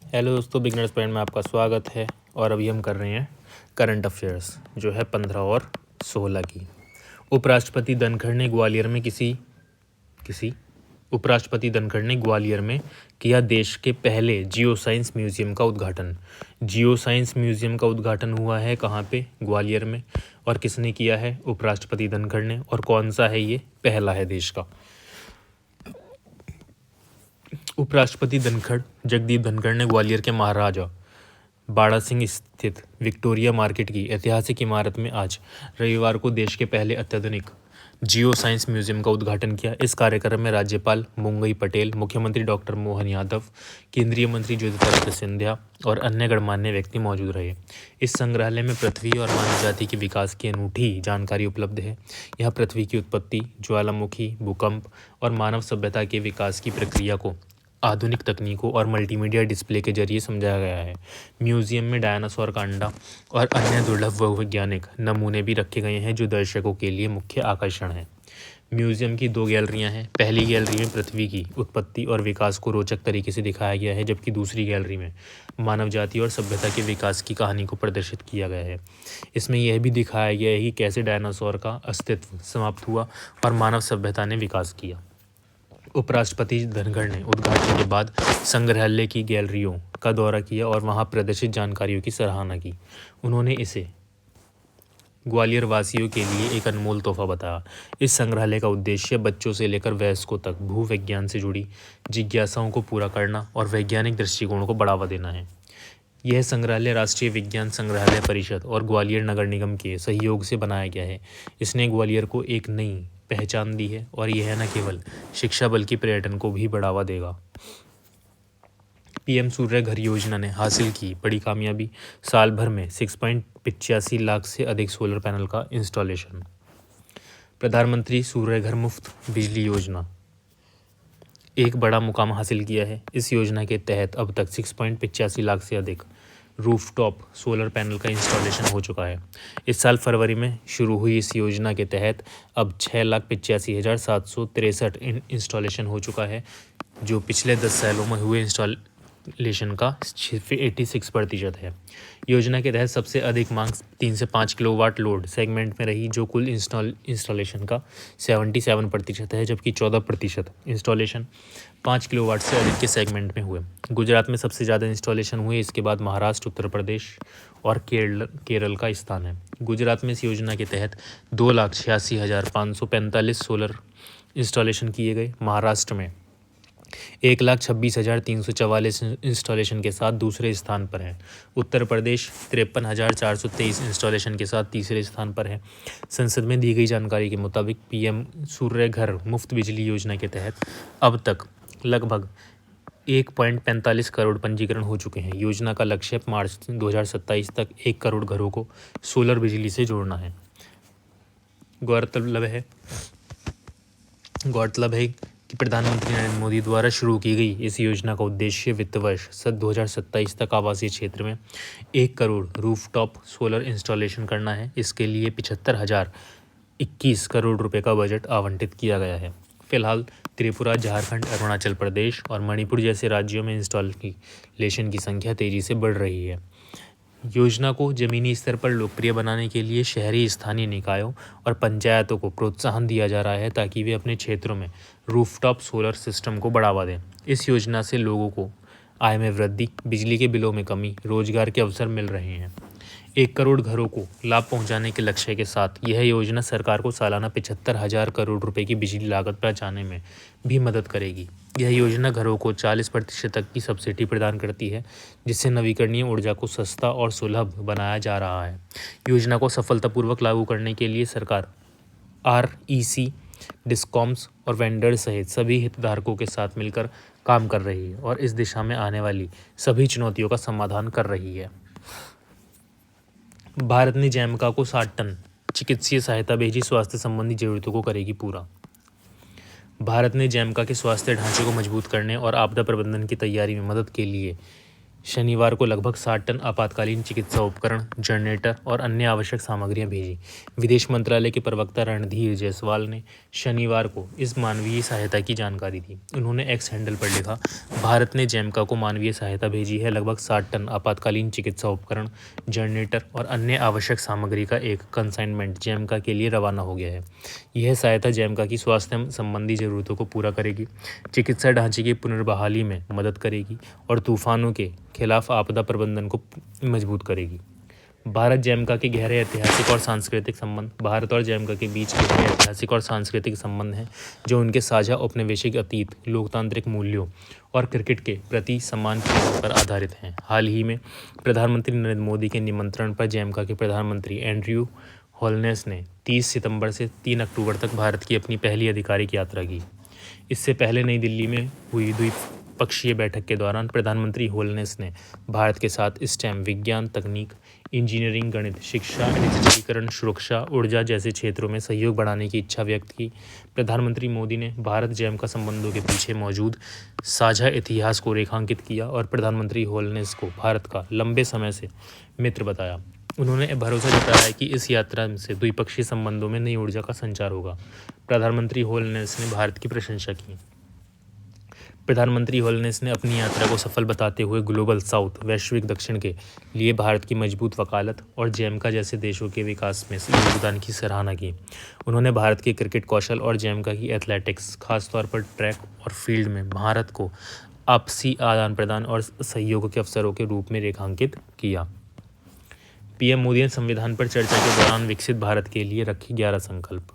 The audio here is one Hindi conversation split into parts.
हेलो दोस्तों, बिगनर्स पॉइंट में आपका स्वागत है। और अभी हम कर रहे हैं करंट अफेयर्स, जो है 15 और 16 की। उपराष्ट्रपति धनखड़ ने ग्वालियर में किया देश के पहले जियो साइंस म्यूजियम का उद्घाटन। जियो साइंस म्यूजियम का उद्घाटन हुआ है कहाँ पे? ग्वालियर में। और किसने किया है? उपराष्ट्रपति धनखड़ ने। और कौन सा है ये? पहला है देश का। उपराष्ट्रपति जगदीप धनखड़ ने ग्वालियर के महाराजा बाड़ा सिंह स्थित विक्टोरिया मार्केट की ऐतिहासिक इमारत में आज रविवार को देश के पहले अत्याधुनिक जियो साइंस म्यूजियम का उद्घाटन किया। इस कार्यक्रम में राज्यपाल मुंगई पटेल, मुख्यमंत्री डॉक्टर मोहन यादव, केंद्रीय मंत्री ज्योतिरादित्य सिंधिया और अन्य गणमान्य व्यक्ति मौजूद रहे। इस संग्रहालय में पृथ्वी और मानव जाति के विकास की अनूठी जानकारी उपलब्ध है। यहाँ पृथ्वी की उत्पत्ति, ज्वालामुखी, भूकंप और मानव सभ्यता के विकास की प्रक्रिया को आधुनिक तकनीकों और मल्टीमीडिया डिस्प्ले के जरिए समझाया गया है। म्यूजियम में डायनासोर का अंडा और अन्य दुर्लभ वैज्ञानिक नमूने भी रखे गए हैं, जो दर्शकों के लिए मुख्य आकर्षण है। म्यूजियम की 2 गैलरियां हैं। पहली गैलरी में पृथ्वी की उत्पत्ति और विकास को रोचक तरीके से दिखाया गया है, जबकि दूसरी गैलरी में मानव जाति और सभ्यता के विकास की कहानी को प्रदर्शित किया गया है। इसमें यह भी दिखाया गया है कि कैसे डायनासोर का अस्तित्व समाप्त हुआ और मानव सभ्यता ने विकास किया। उपराष्ट्रपति धनखड़ ने उद्घाटन के बाद संग्रहालय की गैलरियों का दौरा किया और वहां प्रदर्शित जानकारियों की सराहना की। उन्होंने इसे ग्वालियर वासियों के लिए एक अनमोल तोहफा बताया। इस संग्रहालय का उद्देश्य बच्चों से लेकर वयस्कों तक भूविज्ञान से जुड़ी जिज्ञासाओं को पूरा करना और वैज्ञानिक दृष्टिकोणों को बढ़ावा देना है। यह संग्रहालय राष्ट्रीय विज्ञान संग्रहालय परिषद और ग्वालियर नगर निगम के सहयोग से बनाया गया है। इसने ग्वालियर को एक नई पहचान दी है और यह न केवल शिक्षा बल्कि पर्यटन को भी बढ़ावा देगा। पीएम सूर्य घर योजना ने हासिल की बड़ी कामयाबी। साल भर में 6.85 लाख से अधिक सोलर पैनल का इंस्टॉलेशन। प्रधानमंत्री सूर्य घर मुफ्त बिजली योजना एक बड़ा मुकाम हासिल किया है। इस योजना के तहत अब तक 6.85 लाख से अधिक रूफटॉप सोलर पैनल का इंस्टॉलेशन हो चुका है। इस साल फरवरी में शुरू हुई इस योजना के तहत अब 6,85,763 इंस्टॉलेशन हो चुका है, जो पिछले 10 सालों में हुए इंस्टॉलेशन का 86% है। योजना के तहत सबसे अधिक मांग 3 से 5 किलोवाट लोड सेगमेंट में रही, जो कुल इंस्टॉलेशन का 77% है, जबकि 14% इंस्टॉलेशन 5 किलोवाट से अधिक के सेगमेंट में हुए। गुजरात में सबसे ज़्यादा इंस्टॉलेशन हुए, इसके बाद महाराष्ट्र, उत्तर प्रदेश और केरल का स्थान है। गुजरात में इस योजना के तहत 2,86,545 सोलर इंस्टॉलेशन किए गए। महाराष्ट्र में 1,26,344 इंस्टॉलेशन के साथ दूसरे स्थान पर है। उत्तर प्रदेश 53,423 इंस्टॉलेशन के साथ तीसरे स्थान पर है। संसद में दी गई जानकारी के मुताबिक पीएम सूर्य घर मुफ्त बिजली योजना के तहत अब तक लगभग 1.45 करोड़ पंजीकरण हो चुके हैं। योजना का लक्ष्य मार्च 2027 तक 1 करोड़ घरों को सोलर बिजली से जोड़ना है। गौरतलब है कि प्रधानमंत्री नरेंद्र मोदी द्वारा शुरू की गई इस योजना का उद्देश्य वित्त वर्ष 2027 तक आवासीय क्षेत्र में 1 करोड़ रूफटॉप सोलर इंस्टॉलेशन करना है। इसके लिए 75,021 करोड़ रुपए का बजट आवंटित किया गया है। फिलहाल त्रिपुरा, झारखंड, अरुणाचल प्रदेश और मणिपुर जैसे राज्यों में इंस्टॉलेशन की संख्या तेजी से बढ़ रही है। योजना को जमीनी स्तर पर लोकप्रिय बनाने के लिए शहरी स्थानीय निकायों और पंचायतों को प्रोत्साहन दिया जा रहा है, ताकि वे अपने क्षेत्रों में रूफटॉप सोलर सिस्टम को बढ़ावा दें। इस योजना से लोगों को आय में वृद्धि, बिजली के बिलों में कमी, रोजगार के अवसर मिल रहे हैं। 1 करोड़ घरों को लाभ पहुंचाने के लक्ष्य के साथ यह योजना सरकार को सालाना 75,000 करोड़ रुपए की बिजली लागत बचाने में भी मदद करेगी। यह योजना घरों को 40% तक की सब्सिडी प्रदान करती है, जिससे नवीकरणीय ऊर्जा को सस्ता और सुलभ बनाया जा रहा है। योजना को सफलतापूर्वक लागू करने के लिए सरकार REC, डिस्कॉम्स और वेंडर्स सहित सभी हितधारकों के साथ मिलकर काम कर रही है और इस दिशा में आने वाली सभी चुनौतियों का समाधान कर रही है। भारत ने जैमका को 60 टन चिकित्सीय सहायता भेजी, स्वास्थ्य संबंधी जरूरतों को करेगी पूरा। भारत ने जैमका के स्वास्थ्य ढांचे को मजबूत करने और आपदा प्रबंधन की तैयारी में मदद के लिए शनिवार को लगभग 60 टन आपातकालीन चिकित्सा उपकरण, जनरेटर और अन्य आवश्यक सामग्रियां भेजी। विदेश मंत्रालय के प्रवक्ता रणधीर जायसवाल ने शनिवार को इस मानवीय सहायता की जानकारी दी। उन्होंने एक्स हैंडल पर लिखा, भारत ने जैमका को मानवीय सहायता भेजी है। लगभग 60 टन आपातकालीन चिकित्सा उपकरण, जनरेटर और अन्य आवश्यक सामग्री का एक कंसाइनमेंट जैमका के लिए रवाना हो गया है। यह सहायता जैमका की स्वास्थ्य संबंधी जरूरतों को पूरा करेगी, चिकित्सा ढांचे की पुनर्बहाली में मदद करेगी और तूफानों के खिलाफ आपदा प्रबंधन को मजबूत करेगी। भारत जैमका के गहरे ऐतिहासिक और सांस्कृतिक संबंध। भारत और जैमका के बीच गहरे ऐतिहासिक और सांस्कृतिक संबंध हैं जो उनके साझा औपनिवेशिक अतीत, लोकतांत्रिक मूल्यों और क्रिकेट के प्रति सम्मान की पर आधारित हैं। हाल ही में प्रधानमंत्री नरेंद्र मोदी के निमंत्रण पर जैमका के प्रधानमंत्री एंड्रयू होलनेस ने 30 सितंबर से 3 अक्टूबर तक भारत की अपनी पहली आधिकारिक यात्रा की। इससे पहले नई दिल्ली में हुई द्विपक्षीय बैठक के दौरान प्रधानमंत्री होलनेस ने भारत के साथ स्टेम, विज्ञान, तकनीक, इंजीनियरिंग, गणित, शिक्षा, डिजिटलीकरण, सुरक्षा, ऊर्जा जैसे क्षेत्रों में सहयोग बढ़ाने की इच्छा व्यक्त की। प्रधानमंत्री मोदी ने भारत जैमका संबंधों के पीछे मौजूद साझा इतिहास को रेखांकित किया और प्रधानमंत्री होलनेस को भारत का लंबे समय से मित्र बताया। उन्होंने भरोसा जताया कि इस यात्रा से द्विपक्षीय संबंधों में नई ऊर्जा का संचार होगा। प्रधानमंत्री होलनेस ने भारत की प्रशंसा की। प्रधानमंत्री होलनेस ने अपनी यात्रा को सफल बताते हुए ग्लोबल साउथ, वैश्विक दक्षिण के लिए भारत की मजबूत वकालत और जैमका जैसे देशों के विकास में योगदान की सराहना की। उन्होंने भारत के क्रिकेट कौशल और जैमका की एथलेटिक्स, खासतौर पर ट्रैक और फील्ड में भारत को आपसी आदान प्रदान और सहयोग के अवसरों के रूप में रेखांकित किया। पीएम मोदी ने संविधान पर चर्चा के दौरान विकसित भारत के लिए रखे 11 संकल्प।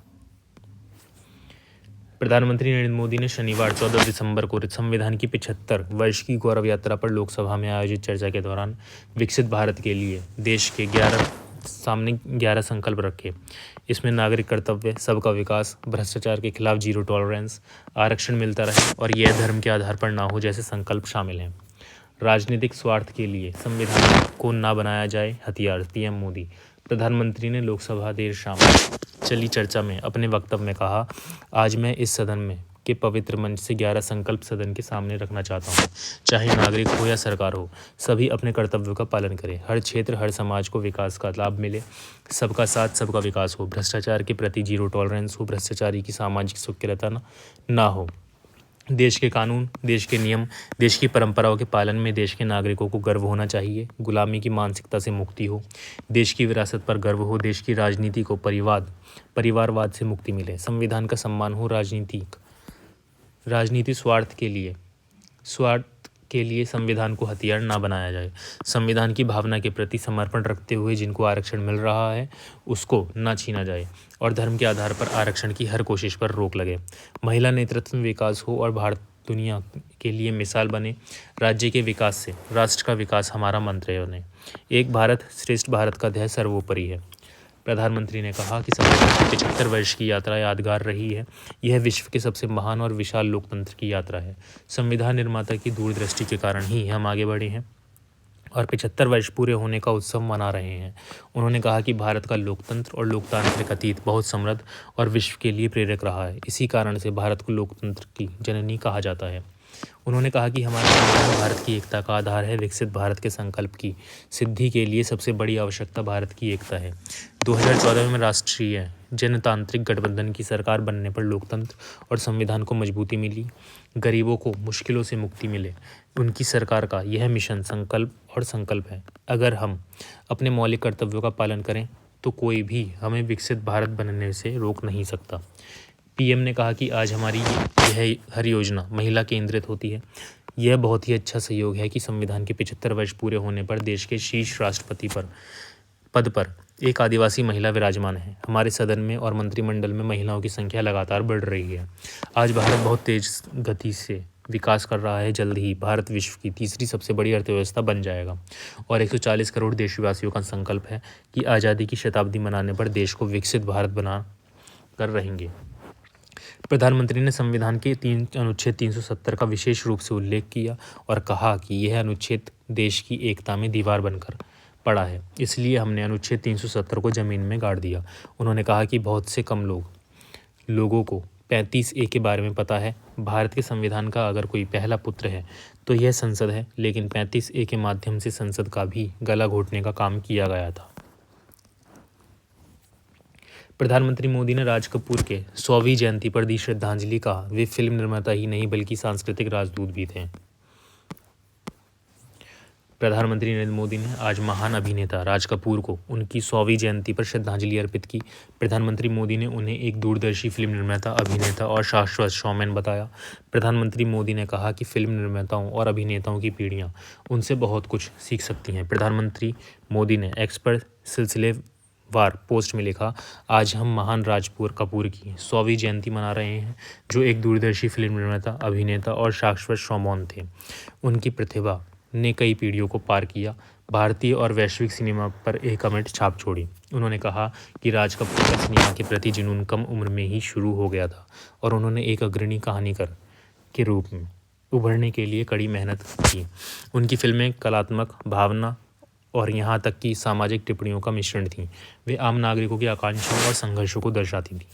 प्रधानमंत्री नरेंद्र मोदी ने शनिवार 14 दिसंबर को संविधान की 75 वर्ष की गौरव यात्रा पर लोकसभा में आयोजित चर्चा के दौरान विकसित भारत के लिए देश के 11 संकल्प रखे। इसमें नागरिक कर्तव्य, सबका विकास, भ्रष्टाचार के खिलाफ जीरो टॉलरेंस, आरक्षण मिलता रहे और यह धर्म के आधार पर ना हो जैसे संकल्प शामिल हैं। राजनीतिक स्वार्थ के लिए संविधान को ना बनाया जाए हथियार, पीएम मोदी। प्रधानमंत्री ने लोकसभा देर शाम चली चर्चा में अपने वक्तव्य में कहा, आज मैं इस सदन में के पवित्र मंच से 11 संकल्प सदन के सामने रखना चाहता हूँ। चाहे नागरिक हो या सरकार हो, सभी अपने कर्तव्यों का पालन करें। हर क्षेत्र, हर समाज को विकास का लाभ मिले। सबका साथ, सबका विकास हो। भ्रष्टाचार के प्रति जीरो टॉलरेंस हो। भ्रष्टाचारी की सामाजिक स्वीकार्यता ना हो। देश के कानून, देश के नियम, देश की परंपराओं के पालन में देश के नागरिकों को गर्व होना चाहिए। गुलामी की मानसिकता से मुक्ति हो। देश की विरासत पर गर्व हो। देश की राजनीति को परिवारवाद से मुक्ति मिले। संविधान का सम्मान हो। राजनीति स्वार्थ के लिए संविधान को हथियार ना बनाया जाए। संविधान की भावना के प्रति समर्पण रखते हुए जिनको आरक्षण मिल रहा है उसको ना छीना जाए और धर्म के आधार पर आरक्षण की हर कोशिश पर रोक लगे। महिला नेतृत्व में विकास हो और भारत दुनिया के लिए मिसाल बने। राज्य के विकास से राष्ट्र का विकास हमारा मंत्र बने। एक भारत श्रेष्ठ भारत का ध्येय सर्वोपरि है। प्रधानमंत्री ने कहा कि संविधान की 75 वर्ष की यात्रा यादगार रही है। यह विश्व के सबसे महान और विशाल लोकतंत्र की यात्रा है। संविधान निर्माता की दूरदृष्टि के कारण ही हम आगे बढ़े हैं और 75 वर्ष पूरे होने का उत्सव मना रहे हैं। उन्होंने कहा कि भारत का लोकतंत्र और लोकतांत्रिक अतीत बहुत समृद्ध और विश्व के लिए प्रेरक रहा है। इसी कारण से भारत को लोकतंत्र की जननी कहा जाता है। उन्होंने कहा कि हमारा संविधान भारत की एकता का आधार है। विकसित भारत के संकल्प की सिद्धि के लिए सबसे बड़ी आवश्यकता भारत की एकता है। 2014 में राष्ट्रीय जनतांत्रिक गठबंधन की सरकार बनने पर लोकतंत्र और संविधान को मजबूती मिली। गरीबों को मुश्किलों से मुक्ति मिले, उनकी सरकार का यह मिशन संकल्प है। अगर हम अपने मौलिक कर्तव्यों का पालन करें तो कोई भी हमें विकसित भारत बनने से रोक नहीं सकता। पीएम ने कहा कि आज हमारी यह हर योजना महिला केंद्रित होती है। यह बहुत ही अच्छा सहयोग है कि संविधान के 75 वर्ष पूरे होने पर देश के शीर्ष राष्ट्रपति पद पर एक आदिवासी महिला विराजमान है। हमारे सदन में और मंत्रिमंडल में महिलाओं की संख्या लगातार बढ़ रही है। आज भारत बहुत तेज गति से विकास कर रहा है। जल्द ही भारत विश्व की तीसरी सबसे बड़ी अर्थव्यवस्था बन जाएगा और 140 करोड़ देशवासियों का संकल्प है कि आज़ादी की शताब्दी मनाने पर देश को विकसित भारत बना कर रहेंगे। प्रधानमंत्री ने संविधान के अनुच्छेद 370 का विशेष रूप से उल्लेख किया और कहा कि यह अनुच्छेद देश की एकता में दीवार बनकर पड़ा है, इसलिए हमने अनुच्छेद 370 को जमीन में गाड़ दिया। उन्होंने कहा कि बहुत से कम लोगों को 35A के बारे में पता है। भारत के संविधान का अगर कोई पहला पुत्र है तो यह संसद है, लेकिन 35A के माध्यम से संसद का भी गला घोटने का काम किया गया था। प्रधानमंत्री मोदी ने राज कपूर के 100वीं जयंती पर दी श्रद्धांजलि। कहा, वे फिल्म निर्माता ही नहीं बल्कि सांस्कृतिक राजदूत भी थे। प्रधानमंत्री नरेंद्र मोदी ने आज महान अभिनेता राज कपूर को उनकी 100वीं जयंती पर श्रद्धांजलि अर्पित की। प्रधानमंत्री मोदी ने उन्हें एक दूरदर्शी फिल्म निर्माता, अभिनेता और शाश्वत शोमैन बताया। प्रधानमंत्री मोदी ने कहा कि फिल्म निर्माताओं और अभिनेताओं की पीढ़ियां उनसे बहुत कुछ सीख सकती हैं। प्रधानमंत्री मोदी ने एक्स पर सिलसिलेवार पोस्ट में लिखा, आज हम महान राज कपूर की 100वीं जयंती मना रहे हैं, जो एक दूरदर्शी फिल्म निर्माता, अभिनेता और शाश्वत शोमैन थे। उनकी प्रतिभा ने कई पीढ़ियों को पार किया, भारतीय और वैश्विक सिनेमा पर एक अमिट छाप छोड़ी। उन्होंने कहा कि राज कपूर का सिनेमा के प्रति जुनून कम उम्र में ही शुरू हो गया था और उन्होंने एक अग्रणी कहानीकार के रूप में उभरने के लिए कड़ी मेहनत की। उनकी फिल्में कलात्मक, भावना और यहाँ तक कि सामाजिक टिप्पणियों का मिश्रण थीं। वे आम नागरिकों की आकांक्षाओं और संघर्षों को दर्शाती थीं।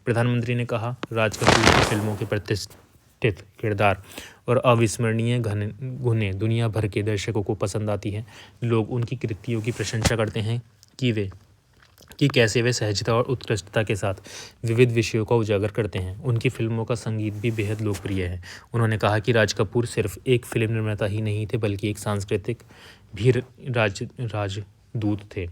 प्रधानमंत्री ने कहा, राज कपूर की फिल्मों के प्रतिष्ठित किरदार और अविस्मरणीय गुनें दुनिया भर के दर्शकों को पसंद आती हैं। लोग उनकी कृतियों की प्रशंसा करते हैं कि कैसे वे सहजता और उत्कृष्टता के साथ विविध विषयों का उजागर करते हैं। उनकी फिल्मों का संगीत भी बेहद लोकप्रिय है। उन्होंने कहा कि राज कपूर सिर्फ एक फिल्म निर्माता ही नहीं थे, बल्कि एक सांस्कृतिक भी राजदूत थे,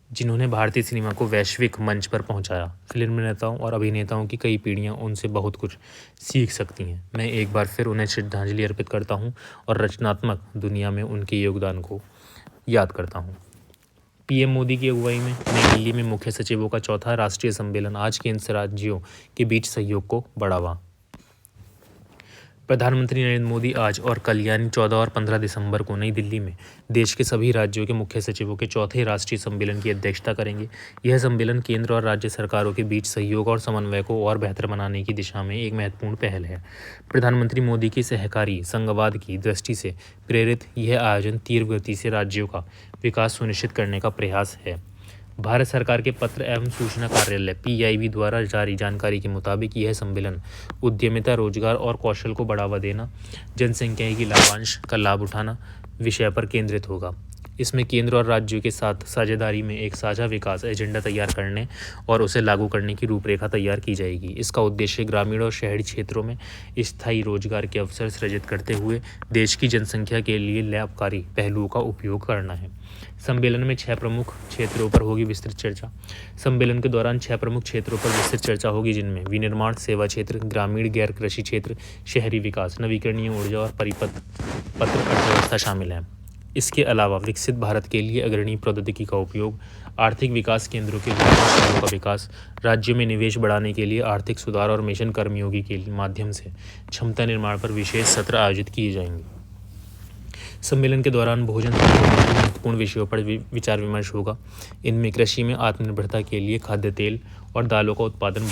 जिन्होंने भारतीय सिनेमा को वैश्विक मंच पर पहुंचाया। फिल्म निर्माताओं और अभिनेताओं की कई पीढ़ियां उनसे बहुत कुछ सीख सकती हैं। मैं एक बार फिर उन्हें श्रद्धांजलि अर्पित करता हूं और रचनात्मक दुनिया में उनके योगदान को याद करता हूं। पीएम मोदी की अगुवाई में नई दिल्ली में मुख्य सचिवों का चौथा राष्ट्रीय सम्मेलन। आज केंद्र राज्यों के बीच सहयोग को बढ़ावा। प्रधानमंत्री नरेंद्र मोदी आज और कल यानी 14 और 15 दिसंबर को नई दिल्ली में देश के सभी राज्यों के मुख्य सचिवों के चौथे राष्ट्रीय सम्मेलन की अध्यक्षता करेंगे। यह सम्मेलन केंद्र और राज्य सरकारों के बीच सहयोग और समन्वय को और बेहतर बनाने की दिशा में एक महत्वपूर्ण पहल है। प्रधानमंत्री मोदी की सहकारी संघवाद की दृष्टि से प्रेरित यह आयोजन तीव्र गति से राज्यों का विकास सुनिश्चित करने का प्रयास है। भारत सरकार के पत्र एवं सूचना कार्यालय PIB द्वारा जारी जानकारी के मुताबिक यह सम्मेलन उद्यमिता, रोजगार और कौशल को बढ़ावा देना, जनसंख्या की लाभांश का लाभ उठाना विषय पर केंद्रित होगा। इसमें केंद्र और राज्यों के साथ साझेदारी में एक साझा विकास एजेंडा तैयार करने और उसे लागू करने की रूपरेखा तैयार की जाएगी। इसका उद्देश्य ग्रामीण और शहरी क्षेत्रों में स्थायी रोजगार के अवसर सृजित करते हुए देश की जनसंख्या के लिए लाभकारी पहलुओं का उपयोग करना है। सम्मेलन में 6 प्रमुख क्षेत्रों पर होगी विस्तृत चर्चा। सम्मेलन के दौरान 6 प्रमुख क्षेत्रों पर विस्तृत चर्चा होगी, जिनमें विनिर्माण, सेवा क्षेत्र, ग्रामीण गैर कृषि क्षेत्र, शहरी विकास, नवीकरणीय ऊर्जा और परिपत्र अर्थव्यवस्था शामिल है। इसके अलावा विकसित भारत के लिए अग्रणी प्रौद्योगिकी का उपयोग, आर्थिक विकास केंद्रों के शहरों का विकास, राज्यों में निवेश बढ़ाने के लिए आर्थिक सुधार और मिशन कर्मयोगी के माध्यम से क्षमता निर्माण पर विशेष सत्र आयोजित किए जाएंगे। सम्मेलन के दौरान भोजन महत्वपूर्ण विषयों पर विचार विमर्श होगा। इनमें कृषि में आत्मनिर्भरता के लिए खाद्य तेल और दालों का उत्पादन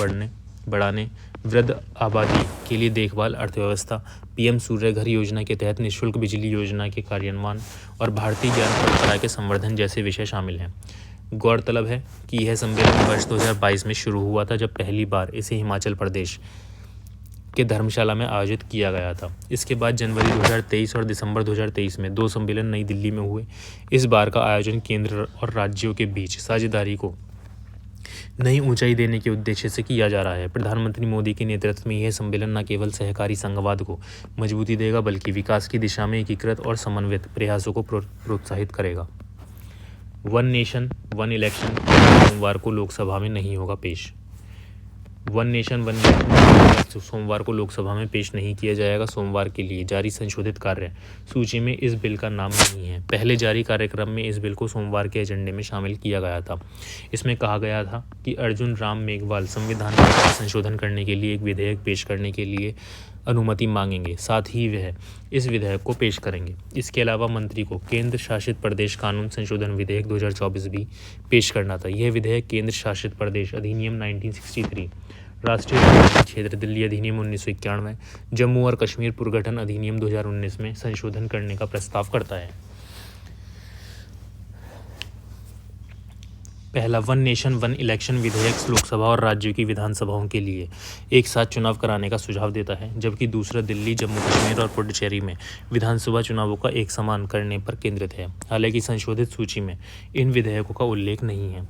बढ़ाने, वृद्ध आबादी के लिए देखभाल, अर्थव्यवस्था, PM सूर्य घर योजना के तहत निःशुल्क बिजली योजना के कार्यान्वयन और भारतीय ज्ञान परंपरा के संवर्धन जैसे विषय शामिल हैं। गौरतलब है कि यह सम्मेलन वर्ष 2022 में शुरू हुआ था, जब पहली बार इसे हिमाचल प्रदेश के धर्मशाला में आयोजित किया गया था। इसके बाद जनवरी 2023 और दिसंबर 2023 में 2 सम्मेलन नई दिल्ली में हुए। इस बार का आयोजन केंद्र और राज्यों के बीच साझेदारी को नई ऊंचाई देने के उद्देश्य से किया जा रहा है। प्रधानमंत्री मोदी के नेतृत्व में यह सम्मेलन न केवल सहकारी संघवाद को मजबूती देगा, बल्कि विकास की दिशा में एकीकृत और समन्वित प्रयासों को प्रोत्साहित करेगा। वन नेशन वन इलेक्शन सोमवार को लोकसभा में नहीं होगा पेश। वन नेशन वन इलेक्शन सोमवार को लोकसभा में पेश नहीं किया जाएगा। सोमवार के लिए जारी संशोधित कार्य सूची में इस बिल का नाम नहीं है। पहले जारी कार्यक्रम में इस बिल को सोमवार के एजेंडे में शामिल किया गया था। इसमें कहा गया था कि अर्जुन राम मेघवाल संविधान में संशोधन करने के लिए एक विधेयक पेश करने के लिए अनुमति मांगेंगे, साथ ही वह इस विधेयक को पेश करेंगे। इसके अलावा मंत्री को केंद्र शासित प्रदेश कानून संशोधन विधेयक 2024 भी पेश करना था। यह विधेयक केंद्र शासित प्रदेश अधिनियम 1963, राष्ट्रीय राजधानी क्षेत्र दिल्ली अधिनियम 1991, जम्मू और कश्मीर पुनर्गठन अधिनियम 2019 में संशोधन करने का प्रस्ताव करता है। पहला, वन नेशन वन इलेक्शन विधेयक लोकसभा और राज्यों की विधानसभाओं के लिए एक साथ चुनाव कराने का सुझाव देता है, जबकि दूसरा दिल्ली, जम्मू कश्मीर और पुडुचेरी में विधानसभा चुनावों का एक समान करने पर केंद्रित है। हालांकि संशोधित सूची में इन विधेयकों का उल्लेख नहीं है।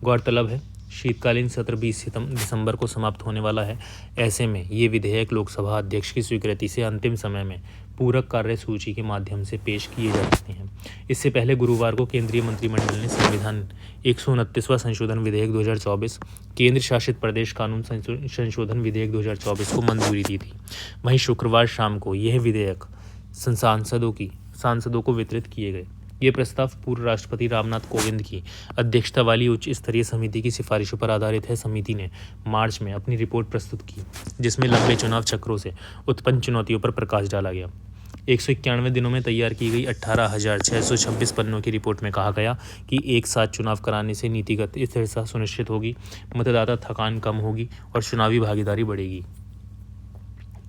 गौरतलब है, शीतकालीन सत्र 20 दिसंबर को समाप्त होने वाला है। ऐसे में ये विधेयक लोकसभा अध्यक्ष की स्वीकृति से अंतिम समय में पूरक कार्य सूची के माध्यम से पेश किए जा सकते हैं। इससे पहले गुरुवार को केंद्रीय मंत्रिमंडल ने संविधान 129वां संशोधन विधेयक 2024, केंद्र शासित प्रदेश कानून संशोधन विधेयक 2024 को मंजूरी दी थी। वहीं शुक्रवार शाम को यह विधेयक सांसदों को वितरित किए गए। ये प्रस्ताव पूर्व राष्ट्रपति रामनाथ कोविंद की अध्यक्षता वाली उच्च स्तरीय समिति की सिफारिशों पर आधारित है। समिति ने मार्च में अपनी रिपोर्ट प्रस्तुत की, जिसमें लंबे चुनाव चक्रों से उत्पन्न चुनौतियों पर प्रकाश डाला गया। 191 दिनों में तैयार की गई 18,626 पन्नों की रिपोर्ट में कहा गया कि एक साथ चुनाव कराने से नीतिगत स्थिरता सुनिश्चित होगी, मतदाता थकान कम होगी और चुनावी भागीदारी बढ़ेगी।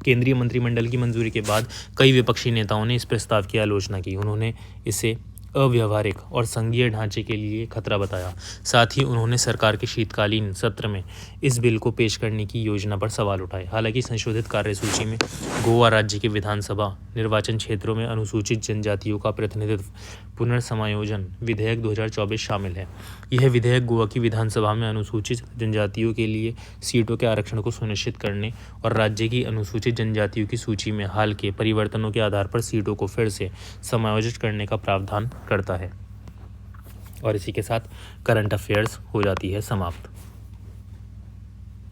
केंद्रीय मंत्रिमंडल की मंजूरी के बाद कई विपक्षी नेताओं ने इस प्रस्ताव की आलोचना की। उन्होंने इसे अव्यावहारिक और संघीय ढांचे के लिए खतरा बताया। साथ ही उन्होंने सरकार के शीतकालीन सत्र में इस बिल को पेश करने की योजना पर सवाल उठाए। हालांकि संशोधित कार्यसूची में गोवा राज्य के विधानसभा निर्वाचन क्षेत्रों में अनुसूचित जनजातियों का प्रतिनिधित्व पुनर्समायोजन विधेयक 2024 शामिल है। यह विधेयक गोवा की विधानसभा में अनुसूचित जनजातियों के लिए सीटों के आरक्षण को सुनिश्चित करने और राज्य की अनुसूचित जनजातियों की सूची में हाल के परिवर्तनों के आधार पर सीटों को फिर से समायोजित करने का प्रावधान करता है। और इसी के साथ करंट अफेयर्स हो जाती है समाप्त।